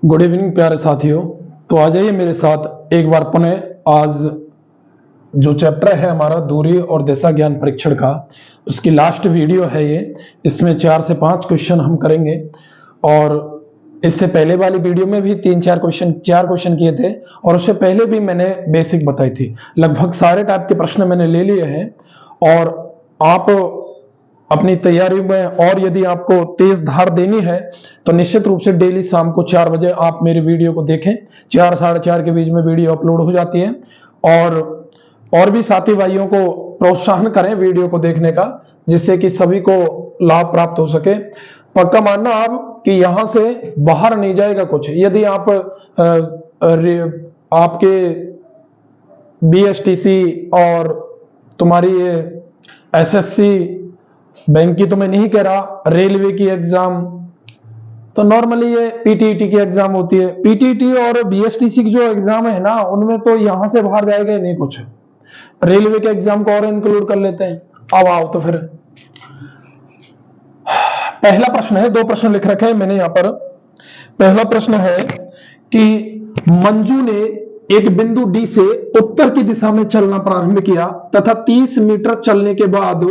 Good evening प्यारे साथियों। तो आ जाइए मेरे साथ एक बार पुनः। आज जो चैप्टर है हमारा दूरी और दिशा ज्ञान परीक्षण का, उसकी लास्ट वीडियो है ये। इसमें 4 से 5 क्वेश्चन हम करेंगे और इससे पहले वाली वीडियो में भी 4 क्वेश्चन किए थे और उससे पहले भी मैंने बेसिक बताई थी। लगभग सारे टाइप के प्रश्न मैंने ले लिए हैं और आप अपनी तैयारी में, और यदि आपको तेज धार देनी है तो निश्चित रूप से डेली शाम को 4 बजे आप मेरी वीडियो को देखें। 4 साढ़े 4 के बीच में वीडियो अपलोड हो जाती है और भी साथी भाइयों को प्रोत्साहन करें वीडियो को देखने का, जिससे कि सभी को लाभ प्राप्त हो सके। पक्का मानना आप कि यहां से बाहर नहीं जाएगा कुछ। यदि आप आपके बीएसटीसी और तुम्हारी एसएससी बैंक की तो मैं नहीं कह रहा, रेलवे की एग्जाम, तो नॉर्मली ये पीटीईटी की एग्जाम होती है। पीटीईटी और बीएसटीसी की जो एग्जाम है ना, उनमें तो यहां से बाहर जाएगा ही नहीं कुछ। रेलवे के एग्जाम को और इंक्लूड कर लेते हैं। अब आओ तो फिर पहला प्रश्न है, 2 प्रश्न लिख रखे हैं मैंने यहां पर। पहला प्रश्न है कि मंजू ने एक बिंदु डी से उत्तर की दिशा में चलना प्रारंभ किया तथा 30 मीटर चलने के बाद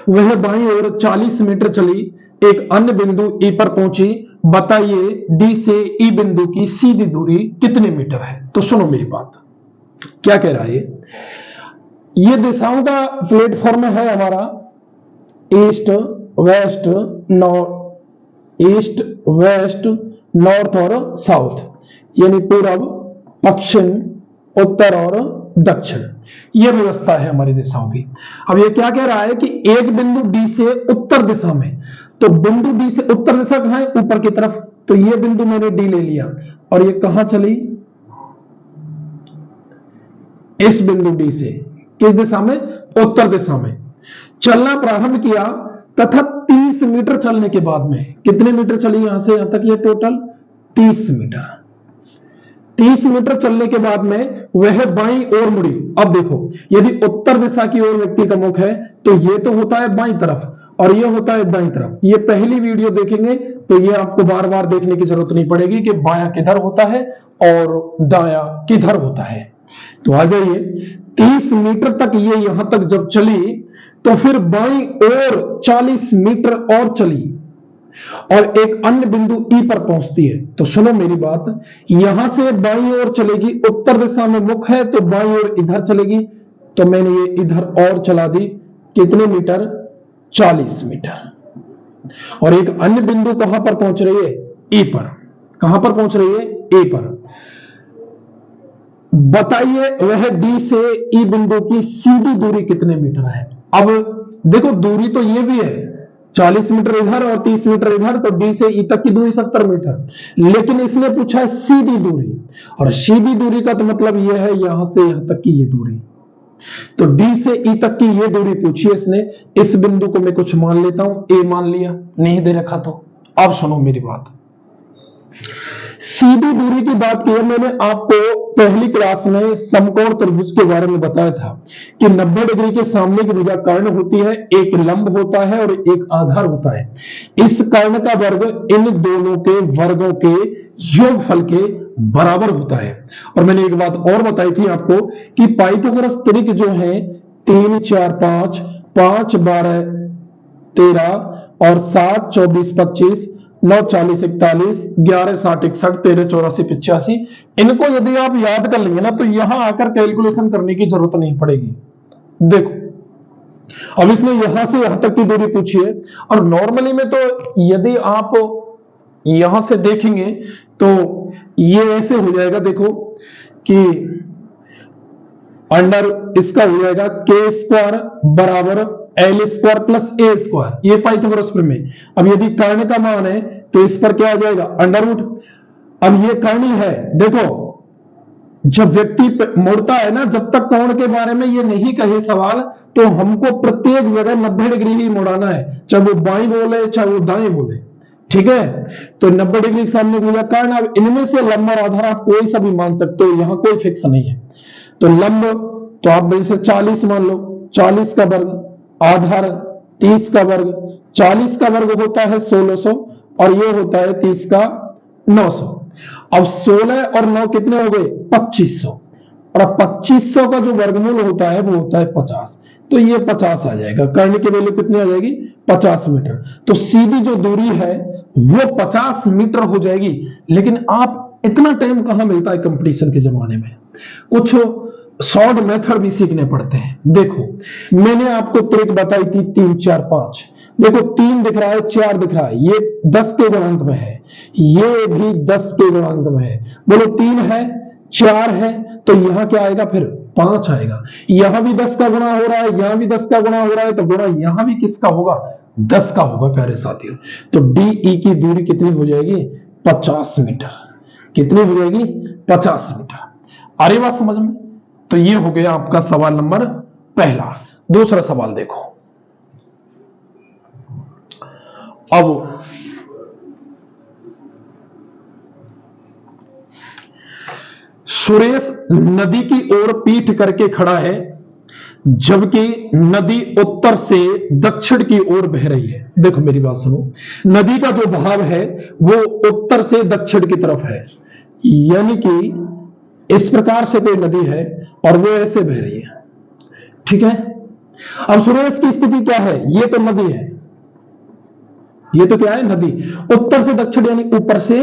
वह बाईं ओर 40 मीटर चली, एक अन्य बिंदु ई पर पहुंची। बताइए डी से ई बिंदु की सीधी दूरी कितने मीटर है। तो सुनो मेरी बात, क्या कह रहा है ये दिशाओं का प्लेटफॉर्म है हमारा ईस्ट वेस्ट नॉर्थ और साउथ, यानी पूरब पश्चिम उत्तर और दक्षिण। यह व्यवस्था है हमारी दिशाओं की। अब ये क्या कह रहा है कि एक बिंदु डी से उत्तर दिशा में, तो बिंदु डी से उत्तर दिशा कहां है, ऊपर की तरफ। तो ये बिंदु मैंने डी ले लिया और ये कहां चली, इस बिंदु डी से किस दिशा में, उत्तर दिशा में चलना प्रारंभ किया तथा 30 मीटर चलने के बाद में, कितने मीटर चली यहां से यहां तक, ये टोटल 30 मीटर। 30 मीटर चलने के बाद में वह बाईं ओर मुड़ी। अब देखो, यदि उत्तर दिशा की ओर व्यक्ति का मुख है तो ये तो होता है बाईं तरफ और ये होता है दाईं तरफ। ये पहली वीडियो देखेंगे तो ये आपको बार बार देखने की जरूरत नहीं पड़ेगी कि बायां किधर होता है और दायां किधर होता है। तो आ जाइए, 30 मीटर तक ये यहां तक जब चली तो फिर बाईं ओर 40 मीटर और चली और एक अन्य बिंदु ई पर पहुंचती है। तो सुनो मेरी बात, यहां से बाईं ओर चलेगी, उत्तर दिशा में मुख है तो बाईं ओर इधर चलेगी, तो मैंने ये इधर और चला दी, कितने मीटर, 40 मीटर। और एक अन्य बिंदु कहां पर पहुंच रही है, ई पर। कहां पर पहुंच रही है, ए पर। बताइए वह डी से ई बिंदु की सीधी दूरी कितने मीटर है। अब देखो, दूरी तो ये भी है 40 मीटर इधर और 30 मीटर इधर, तो डी से ई तक की दूरी 70 मीटर। लेकिन इसने पूछा है सीधी दूरी, और सीधी दूरी का तो मतलब यह है यहां से यहां तक की ये दूरी। तो डी से ई तक की ये दूरी पूछी है इसने। इस बिंदु को मैं कुछ मान लेता हूं, ए मान लिया, नहीं दे रखा तो। अब सुनो मेरी बात, सीधी दूरी की बात की है मैंने आपको पहली क्लास में समकोण त्रिभुज के बारे में बताया था कि 90 डिग्री के सामने की भुजा कर्ण होती है, एक लंब होता है और एक आधार होता है। इस कर्ण का वर्ग इन दोनों के वर्गों के योगफल के बराबर होता है। और मैंने एक बात और बताई थी आपको कि पाइथागोरस त्रिक जो है 3 4 5 5 12 13 और 7 24 25 9 40 41 11 60 61 13 84 85, इनको यदि आप याद कर लेंगे ना तो यहां आकर कैलकुलेशन करने की जरूरत नहीं पड़ेगी। देखो, अब इसने यहां से यहां तक की दूरी पूछी है और नॉर्मली में तो यदि आप यहां से देखेंगे तो ये ऐसे हो जाएगा, देखो कि अंडर इसका हो जाएगा के स्क्वायर बराबर एल स्क्वायर प्लस ए स्क्वायर, ये पाइथागोरस प्रमेय। अब यदि कर्ण का मान है तो इस पर क्या आ जाएगा, अंडर रूट। अब ये कर्ण है, देखो जब व्यक्ति मुड़ता है ना, जब तक कोण के बारे में ये नहीं कहे सवाल, तो हमको प्रत्येक जगह 90 डिग्री ही मुड़ाना है, चाहे वो बाईं बोले चाहे वो दाएं बोले, ठीक है। तो 90 डिग्री के सामने हो गया कर्ण। अब इनमें से लंब और आधार आप कोई सा भी मान सकते हो, यहां कोई फिक्स नहीं है। तो लंब तो आप इसे 40 मान लो, 40 का वर्ग, आधार 30 का वर्ग, 40 का वर्ग होता है 1600 और ये होता है 30 का 900। अब 16 और 9 कितने हो गए? 2500। और अब 2500 का जो वर्गमूल होता है वो होता है 50, तो ये 50 आ जाएगा। कर्ण की वैल्यू कितनी आ जाएगी? 50 मीटर। तो सीधी जो दूरी है वो 50 मीटर हो जाएगी। लेकिन आप इतना टाइम कहां मिलता है कंपटीशन के जमाने में, कुछ शॉर्ट मेथड भी सीखने पड़ते हैं। देखो मैंने आपको ट्रिक बताई थी 3 4 5। देखो 3 दिख रहा है, 4 दिख रहा है, ये 10 के गुणांक में है, ये भी 10 के गुणांक में है। बोलो 3 है 4 है तो यहां क्या आएगा? फिर 5 आएगा। यहां भी 10 का गुणा हो रहा है, यहां भी 10 का गुणा हो रहा है, तो गुणा यहां भी किसका होगा? 10 का होगा प्यारे साथियों। तो डीई की दूरी कितनी हो जाएगी? 50 मीटर। कितनी हो जाएगी? 50 मीटर। आ रही बात समझ में? तो ये हो गया आपका सवाल नंबर पहला। दूसरा सवाल देखो। अब सुरेश नदी की ओर पीठ करके खड़ा है, जबकि नदी उत्तर से दक्षिण की ओर बह रही है। देखो मेरी बात सुनो, नदी का जो बहाव है वो उत्तर से दक्षिण की तरफ है, यानी कि इस प्रकार से कोई नदी है और वो ऐसे बह रही है, ठीक है। अब सुरेश की स्थिति क्या है? ये तो नदी है, ये तो क्या है? नदी। उत्तर से दक्षिण यानी ऊपर से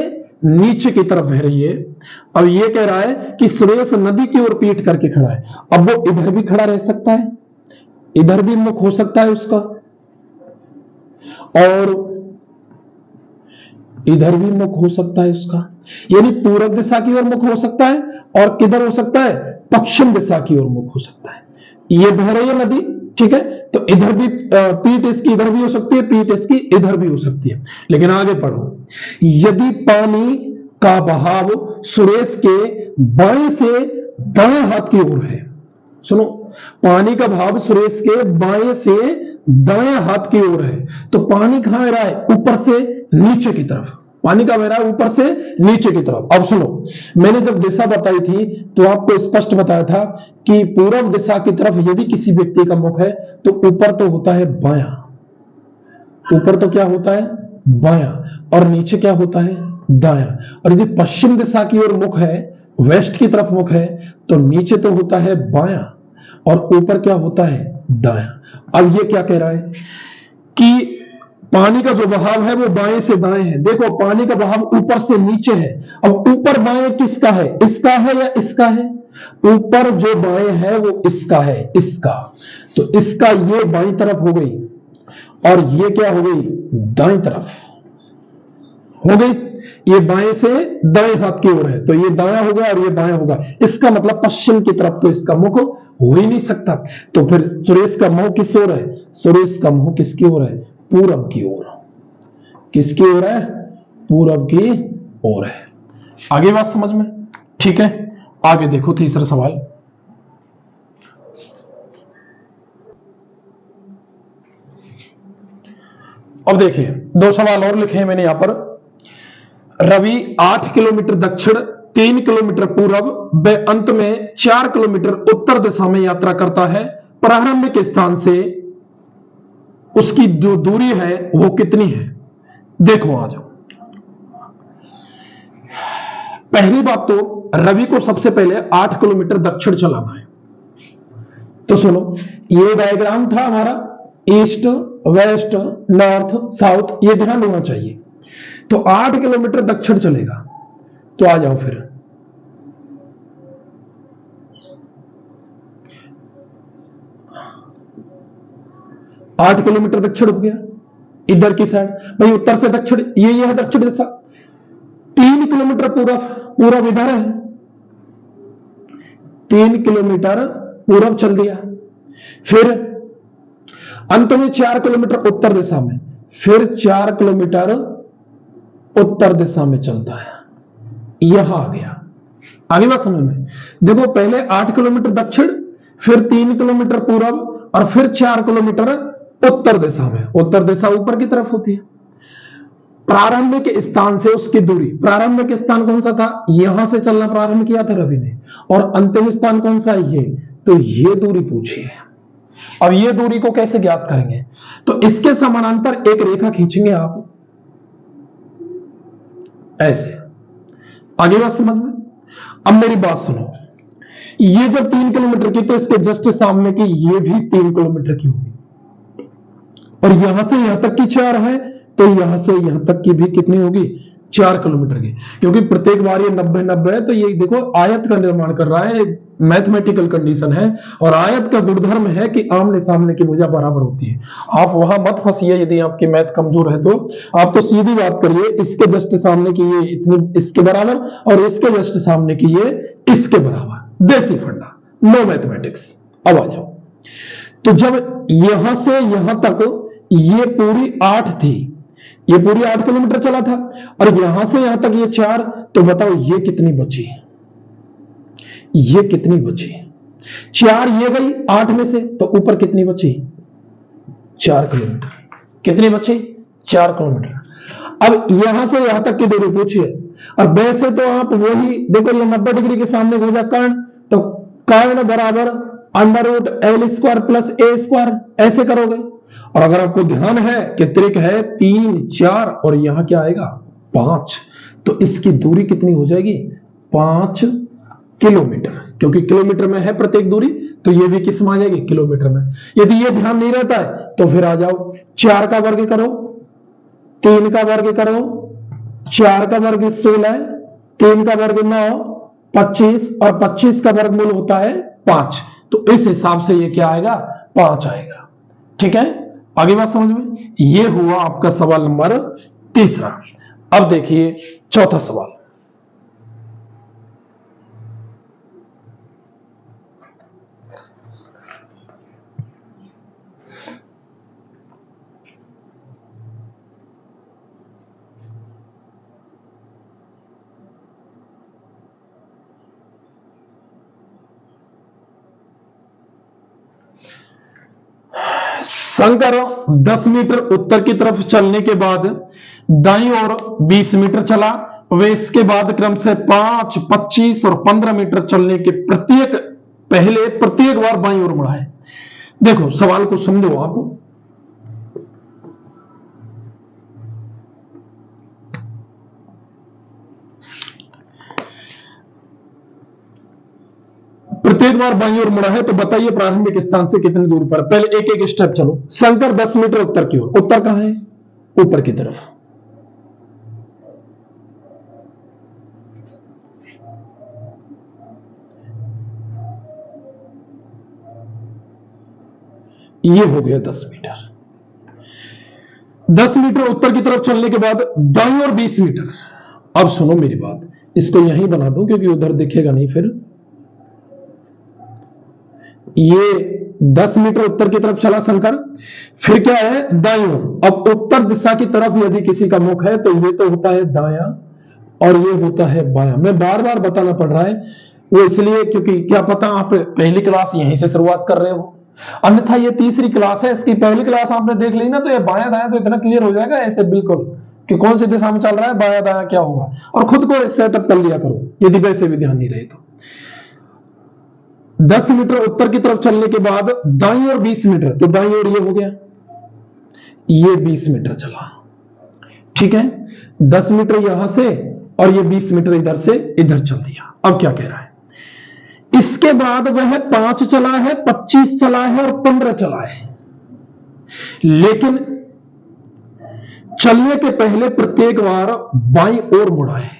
नीचे की तरफ बह रही है। अब ये कह रहा है कि सुरेश नदी की ओर पीठ करके खड़ा है। अब वो इधर भी खड़ा रह सकता है, इधर भी मुख हो सकता है उसका, और इधर भी मुख हो सकता है उसका, यानी पूर्व दिशा की ओर मुख हो सकता है, और किधर हो सकता है? पश्चिम दिशा की ओर मुख हो सकता है। ये बह रही है नदी, ठीक है, तो इधर भी पीठ इसकी इधर भी हो सकती है, पीठ इसकी इधर भी हो सकती है। लेकिन आगे पढ़ो, यदि पानी का बहाव सुरेश के बाएं से दाएं हाथ की ओर है, सुनो, पानी का बहाव सुरेश के बाएं से दाएं हाथ की ओर है, तो पानी कहां बह रहा है? ऊपर से नीचे की तरफ। पानी का बह रहा है ऊपर से नीचे की तरफ। अब सुनो, मैंने जब दिशा बताई थी तो आपको स्पष्ट बताया था कि पूर्व दिशा की तरफ यदि किसी व्यक्ति का मुख है तो ऊपर तो होता है बायां, ऊपर तो क्या होता है? बायां, और नीचे क्या होता है? दायां। और यदि पश्चिम दिशा की ओर मुख है, वेस्ट की तरफ मुख है, तो नीचे तो होता है बायां और ऊपर क्या होता है? दायां। अब ये क्या कह रहा है कि पानी का जो बहाव है वो बाएं से दाएं है। देखो पानी का बहाव ऊपर से नीचे है। अब ऊपर बाएं किसका है? इसका है या इसका है? ऊपर जो बाएं है वो इसका है, इसका। तो इसका ये बाईं तरफ हो गई और ये क्या हो गई? दाईं तरफ हो गई। ये बाएं से दाएं हाथ की ओर है, तो ये दायां होगा और ये बायां होगा। इसका मतलब पश्चिम की तरफ तो इसका मुख हो ही नहीं सकता। तो फिर सुरेश का मुंह किस ओर है? सुरेश का मुंह किसकी ओर है? पूरब की ओर। किसकी ओर है? पूरब की ओर है। आगे बात समझ में? ठीक है, आगे देखो तीसरा सवाल। अब देखिए 2 सवाल और लिखे हैं मैंने यहां पर। रवि 8 किलोमीटर दक्षिण, 3 किलोमीटर पूरब व अंत में 4 किलोमीटर उत्तर दिशा में यात्रा करता है। प्रारंभिक स्थान से उसकी जो दूरी है वो कितनी है? देखो आ जाओ। पहली बात तो रवि को सबसे पहले 8 किलोमीटर दक्षिण चलाना है। तो सुनो, ये डायग्राम था हमारा, ईस्ट वेस्ट नॉर्थ साउथ, ये ध्यान होना चाहिए। तो 8 किलोमीटर दक्षिण चलेगा। तो आ जाओ फिर, आठ किलोमीटर दक्षिण हो गया इधर की साइड, भाई उत्तर से दक्षिण ये है दक्षिण दिशा। 3 किलोमीटर पूरब, पूरब इधर है, 3 किलोमीटर पूरब चल दिया। फिर अंत में 4 किलोमीटर उत्तर दिशा में, फिर 4 किलोमीटर उत्तर दिशा में चलता है, यहां आ गया। आगे बात समझ में? देखो पहले 8 किलोमीटर दक्षिण, फिर 3 किलोमीटर पूरब और फिर 4 किलोमीटर उत्तर दिशा में। उत्तर दिशा ऊपर की तरफ होती है। प्रारंभिक स्थान से उसकी दूरी, प्रारंभिक स्थान कौन सा था? यहां से चलना प्रारंभ किया था रवि ने, और अंतिम स्थान कौन सा है? ये। तो ये दूरी पूछी है। अब ये दूरी को कैसे ज्ञात करेंगे? तो इसके समानांतर एक रेखा खींचेंगे आप, ऐसे आगे बात समझ में? अब मेरी बात सुनो, ये जब 3 किलोमीटर की तो इसके जस्ट सामने की ये भी 3 किलोमीटर की होगी, और यहां से यहां तक की 4 है, तो यहां से यहां तक की भी कितनी होगी? 4 किलोमीटर की। क्योंकि प्रत्येक बार ये 90-90 है, तो ये देखो आयत का निर्माण कर रहा है, मैथमेटिकल कंडीशन है, और आयत का गुणधर्म है कि आमने सामने की भुजा बराबर होती है। आप वहां मत फंसिए, यदि आपकी मैथ कमजोर है तो आप तो सीधी बात करिए, इसके जस्ट सामने की ये इतनी इसके बराबर, और इसके जस्ट सामने की ये इसके बराबर। देसी फंडा, नो मैथमेटिक्स। अब आ जाओ, तो जब यहां से यहां तक ये पूरी 8 थी, ये पूरी 8 किलोमीटर चला था, और यहां से यहां तक ये 4, तो बताओ ये कितनी बची? ये कितनी बची? 4 ये गई 8 में से, तो ऊपर कितनी बची? 4 किलोमीटर। कितनी बची? 4 किलोमीटर। अब यहां से यहां तक की दूरी पूछिए, और वैसे तो आप वही देखो, ये 90 डिग्री के सामने हो जाए कर्ण, तो कर्ण बराबर √L² प्लस A², ऐसे करोगे। और अगर आपको ध्यान है कि त्रिक है 3, 4 और यहां क्या आएगा? 5, तो इसकी दूरी कितनी हो जाएगी? 5 किलोमीटर, क्योंकि किलोमीटर में है प्रत्येक दूरी, तो ये भी किस में आ जाएगी? किलोमीटर में। यदि ये ध्यान नहीं रहता है तो फिर आ जाओ, 4 का वर्ग करो, 3 का वर्ग करो, 4 का वर्ग 16, 3 का वर्ग 9, 25, और 25 का वर्गमूल होता है 5, तो इस हिसाब से ये क्या आएगा? 5 आएगा। ठीक है, आगे बात समझ में? ये हुआ आपका सवाल नंबर 3। अब देखिए चौथा सवाल। शंकर 10 मीटर उत्तर की तरफ चलने के बाद दाईं ओर 20 मीटर चला, वे इसके बाद क्रम से 5, 25 और 15 मीटर चलने के प्रत्येक बार बाईं ओर मुड़ा है। देखो सवाल को समझो आप। प्रत्येक बार बाईं ओर मुड़ा है, तो बताइए प्रारंभिक स्थान से कितनी दूरी पर? पहले एक एक स्टेप चलो। शंकर 10 मीटर उत्तर की ओर, उत्तर कहां है? ऊपर की तरफ। ये हो गया 10 मीटर। 10 मीटर उत्तर की तरफ चलने के बाद दाईं ओर 20 मीटर। अब सुनो मेरी बात, इसको यहीं बना दो क्योंकि उधर दिखेगा नहीं फिर। ये 10 मीटर उत्तर की तरफ चला शंकर, फिर क्या है? दाईं ओर। अब उत्तर दिशा की तरफ यदि किसी का मुख है तो ये तो होता है दायां, और ये होता है बायां। मैं बार बार बताना पड़ रहा है वो इसलिए क्योंकि क्या पता आप पहली क्लास यहीं से शुरुआत कर रहे हो, अन्यथा ये तीसरी क्लास है, इसकी पहली क्लास आपने देख ली ना, तो ये बायां दायां तो इतना क्लियर हो जाएगा ऐसे बिल्कुल कि कौन सी दिशा में चल रहा है, बायां दायां क्या होगा, और खुद को सेटअप कर लिया करो यदि वैसे भी ध्यान नहीं रहे तो। 10 मीटर उत्तर की तरफ चलने के बाद दाईं ओर 20 मीटर, तो दाईं ओर ये हो गया, ये 20 मीटर चला। ठीक है, 10 मीटर यहां से और ये 20 मीटर इधर से इधर चल दिया। अब क्या कह रहा है? इसके बाद वह 5 चला है, 25 चला है और 15 चला है, लेकिन चलने के पहले प्रत्येक बार बाईं ओर मुड़ा है।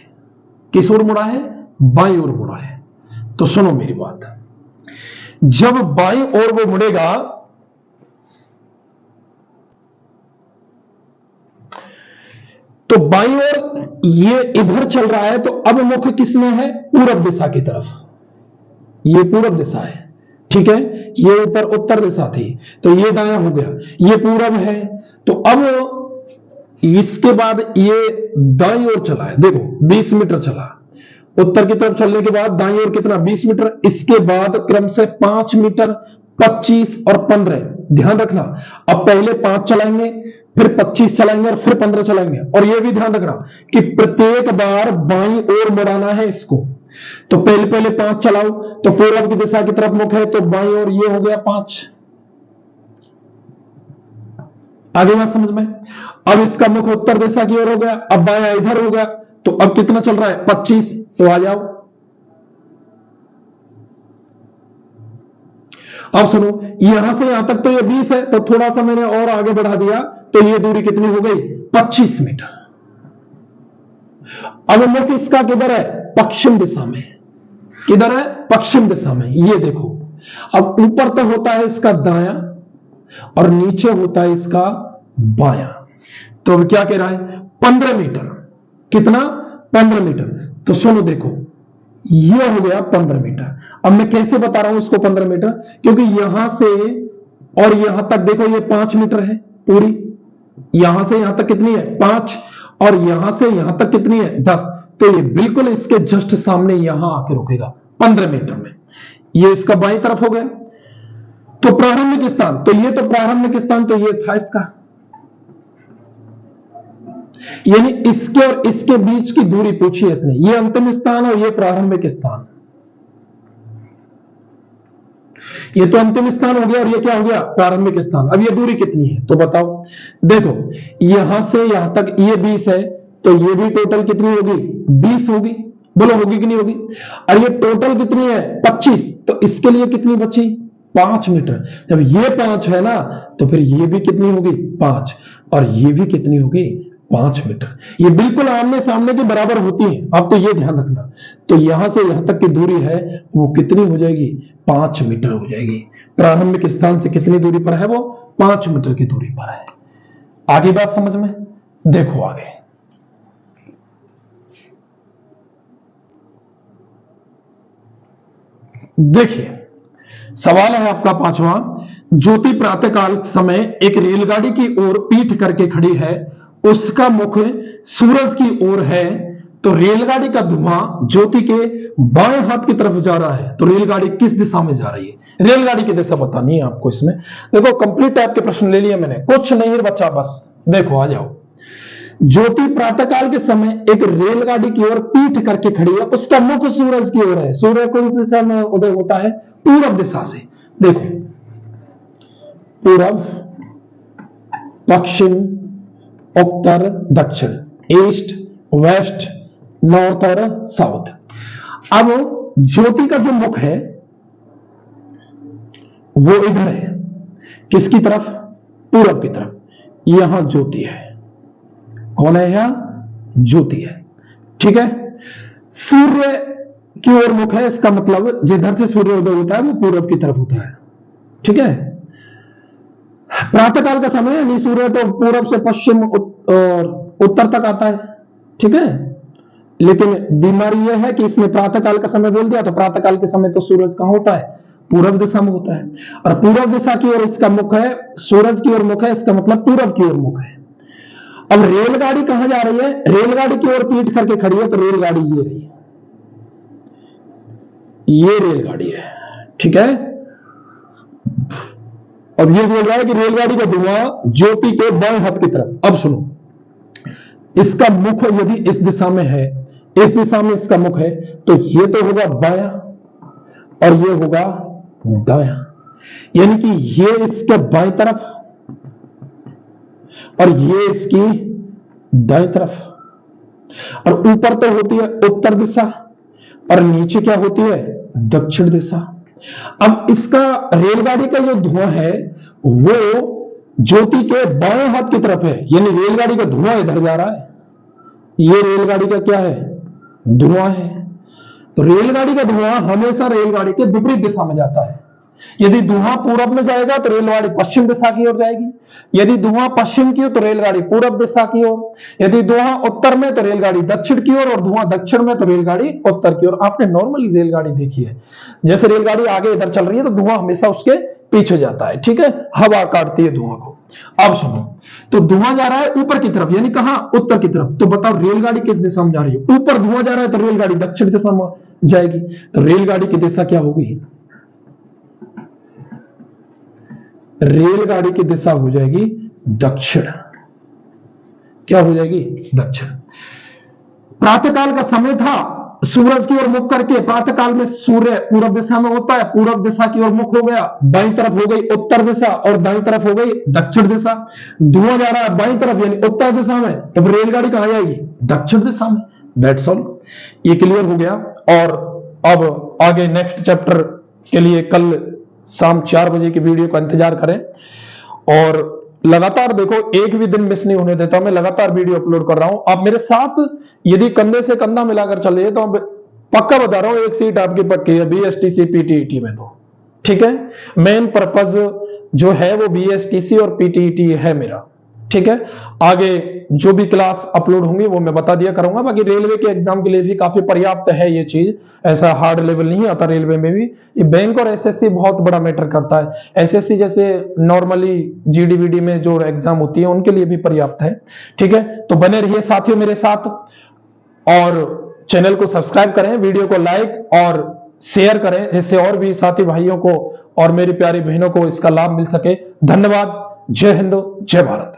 किस ओर मुड़ा है? बाईं ओर मुड़ा है। तो सुनो मेरी बात, जब बाईं ओर वो मुड़ेगा तो बाईं ओर ये इधर चल रहा है, तो अब मुख किसमें है? पूरब दिशा की तरफ। ये पूरब दिशा है, ठीक है, ये ऊपर उत्तर दिशा थी, तो ये दायां हो गया, ये पूरब है, तो अब इसके बाद ये दाईं ओर चला है। देखो 20 मीटर चला, उत्तर की तरफ चलने के बाद दाईं ओर कितना? 20 मीटर। इसके बाद क्रम से 5 मीटर, 25 और 15। ध्यान रखना, अब पहले 5 चलाएंगे, फिर 25 चलाएंगे और फिर 15 चलाएंगे, और यह भी ध्यान रखना कि प्रत्येक बार बाईं ओर मुड़ाना है इसको। तो पहले पहले 5 चलाओ, तो पूर्व की दिशा की तरफ मुख है, तो बाईं ओर ये हो गया 5। आगे बात समझ में? अब इसका मुख उत्तर दिशा की ओर हो गया, अब बायां इधर हो गया, तो अब कितना चल रहा है 25, तो आ जाओ। अब सुनो, यहां से यहां तक तो ये 20 है, तो थोड़ा सा मैंने और आगे बढ़ा दिया, तो ये दूरी कितनी हो गई 25 मीटर। अब मुख इसका किधर है, पश्चिम दिशा में। किधर है, पश्चिम दिशा में। ये देखो, अब ऊपर तो होता है इसका दायां और नीचे होता है इसका बायां। तो अब क्या कह रहा है 15 मीटर। कितना, 15 मीटर। तो सुनो देखो, ये हो गया 15 मीटर। अब मैं कैसे बता रहा हूं इसको 15 मीटर, क्योंकि यहां से और यहां तक देखो ये 5 मीटर है पूरी। यहां से यहां तक कितनी है 5, और यहां से यहां तक कितनी है 10। तो ये बिल्कुल इसके जस्ट सामने यहां आके रुकेगा 15 मीटर में। ये इसका बाईं तरफ हो गया। तो प्रारंभिक स्थान, तो ये तो प्रारंभिक स्थान तो ये था इसका, यानी इसके और इसके बीच की दूरी पूछी है इसने। ये अंतिम स्थान और ये प्रारंभिक स्थान। ये तो अंतिम स्थान हो गया और ये क्या हो गया प्रारंभिक स्थान। अब ये दूरी कितनी है तो बताओ। देखो, यहां से यहां तक ये 20 है, तो ये भी टोटल कितनी होगी 20 होगी। बोलो होगी कि नहीं होगी। और ये टोटल कितनी है 25, तो इसके लिए कितनी बची 5 मीटर। जब ये 5 है ना, तो फिर ये भी कितनी होगी 5, और ये भी कितनी होगी 5 मीटर। ये बिल्कुल आमने सामने के बराबर होती है। अब तो ये ध्यान रखना, तो यहां से यहां तक की दूरी है वो कितनी हो जाएगी 5 मीटर हो जाएगी। प्रारंभिक स्थान से कितनी दूरी पर है वो 5 मीटर की दूरी पर है। आगे बात समझ में, देखो आगे। देखिए, सवाल है आपका 5वां। ज्योति प्रातःकाल समय एक रेलगाड़ी की ओर पीठ करके खड़ी है, उसका मुख सूरज की ओर है, तो रेलगाड़ी का धुआं ज्योति के बाएं हाथ की तरफ जा रहा है। तो रेलगाड़ी किस दिशा में जा रही है, रेलगाड़ी की दिशा बतानी है आपको इसमें। देखो, कंप्लीट टाइप के प्रश्न ले लिए मैंने, कुछ नहीं बचा बस। देखो आ जाओ। ज्योति प्रातःकाल के समय एक रेलगाड़ी की ओर पीठ करके खड़ी है, उसका मुख सूरज की ओर है। सूर्य कौन सी दिशा में उदय होता है, पूरब दिशा से। देखो, पूरब, पश्चिम, उत्तर, दक्षिण, ईस्ट, वेस्ट, नॉर्थ और साउथ। अब ज्योति का जो मुख है वो इधर है, किसकी तरफ, पूरब की तरफ। यहां ज्योति है। कौन है यहां, ज्योति है। ठीक है, सूर्य की ओर मुख है, इसका मतलब जिधर से सूर्योदय होता है वो पूरब की तरफ होता है। ठीक है, प्रातःकाल का समय यानी सूर्य तो पूरब से पश्चिम और उत्तर तक आता है। ठीक है, लेकिन बीमारी यह है कि इसने प्रातःकाल का समय बोल दिया, तो प्रातःकाल के समय तो सूरज कहां होता है, पूरब दिशा में होता है। और पूरब दिशा की ओर इसका मुख है, सूरज की ओर मुख है, इसका मतलब पूरब की ओर मुख है। अब रेलगाड़ी कहां जा रही है, रेलगाड़ी की ओर पीठ करके खड़ी है, तो रेलगाड़ी ये रही है, ये रेलगाड़ी है। ठीक है, अब ये बोल रहा है कि रेलगाड़ी का धुआं ज्योति के बाएं हाथ की तरफ। अब सुनो, इसका मुख यदि इस दिशा में है, इस दिशा में इसका मुख है, तो ये तो होगा बायां और ये होगा दायां, यानी कि ये इसके बाएं तरफ और ये इसकी दाएं तरफ। और ऊपर तो होती है उत्तर दिशा और नीचे क्या होती है दक्षिण दिशा। अब इसका रेलगाड़ी का जो धुआं है वो ज्योति के बाएं हाथ की तरफ है, यानी रेलगाड़ी का धुआं इधर जा रहा है। ये रेलगाड़ी का क्या है, धुआं है। तो रेलगाड़ी का धुआं हमेशा रेलगाड़ी के विपरीत दिशा में जाता है। यदि धुआं पूरब में जाएगा तो रेलगाड़ी पश्चिम दिशा की ओर जाएगी, यदि धुआं पश्चिम की ओर तो रेलगाड़ी पूरब दिशा की ओर, यदि धुआं उत्तर में तो रेलगाड़ी दक्षिण की ओर, और धुआं दक्षिण में तो रेलगाड़ी उत्तर की ओर। आपने नॉर्मली रेलगाड़ी देखी है, जैसे रेलगाड़ी आगे इधर चल रही है तो धुआं हमेशा उसके पीछे जाता है। ठीक है, हवा काटती है धुआं को। अब सुनो, तो धुआं जा रहा है ऊपर की तरफ, यानी कहां, उत्तर की तरफ। तो बताओ रेलगाड़ी किस दिशा में जा रही है, ऊपर धुआं जा रहा है तो रेलगाड़ी दक्षिण दिशा में जाएगी। तो रेलगाड़ी की दिशा क्या होगी, रेलगाड़ी की दिशा हो जाएगी दक्षिण। क्या हो जाएगी, दक्षिण। प्रातःकाल का समय था, सूरज की ओर मुख करके, प्रातःकाल में सूर्य पूरब दिशा में होता है, पूरब दिशा की ओर मुख हो गया, बाईं तरफ हो गई उत्तर दिशा और दाईं तरफ हो गई दक्षिण दिशा। धुआं जा रहा है बाईं तरफ यानी उत्तर दिशा में, तब रेलगाड़ी कहां जाएगी, दक्षिण दिशा में। दैट्स ऑल, ये क्लियर हो गया। और अब आगे नेक्स्ट चैप्टर के लिए कल शाम 4 बजे की वीडियो का इंतजार करें, और लगातार देखो, एक भी दिन मिस नहीं होने देता, मैं लगातार वीडियो अपलोड कर रहा हूं। आप मेरे साथ यदि कंधे से कंधा मिलाकर चलिए तो पक्का बता रहा हूं, एक सीट आपकी पक्की है बीएसटीसी पीटीईटी में। तो ठीक है, मेन पर्पज जो है वो बीएसटीसी और पीटीईटी है मेरा। ठीक है, आगे जो भी क्लास अपलोड होंगी वो मैं बता दिया करूंगा। बाकी रेलवे के एग्जाम के लिए भी काफी पर्याप्त है ये चीज, ऐसा हार्ड लेवल नहीं आता रेलवे में भी। ये बैंक और एसएससी बहुत बड़ा मैटर करता है। एसएससी जैसे नॉर्मली जीडीवीडी में जो एग्जाम होती है उनके लिए भी पर्याप्त है। ठीक है, तो बने रहिए साथियों मेरे साथ, और चैनल को सब्सक्राइब करें, वीडियो को लाइक और शेयर करें, जिससे और भी साथी भाइयों को और मेरी प्यारी बहनों को इसका लाभ मिल सके। धन्यवाद। जय हिंद, जय भारत।